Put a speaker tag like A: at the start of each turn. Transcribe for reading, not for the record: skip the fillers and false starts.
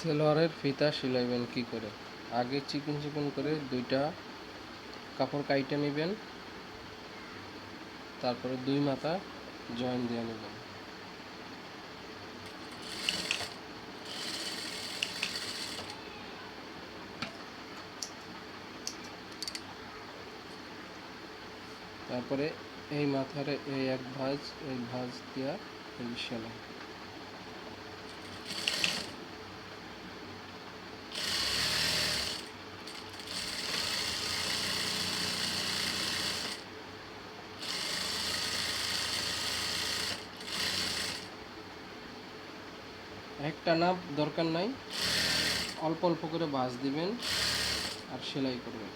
A: সেলোয়ারের ফিতা সিলাইবেন কি করে? আগে চিকন চিকন করে দুইটা কাপড় কাইটে নেবেন, তারপরে দুই মাথা জয়েন দিয়ে নেবেন। তারপরে এই মাথারে এই এক ভাঁজ দিয়া এই সেলাই। একটা না দরকার নাই, অল্প অল্প করে ভাঁজ দিবেন আর সেলাই করবেন।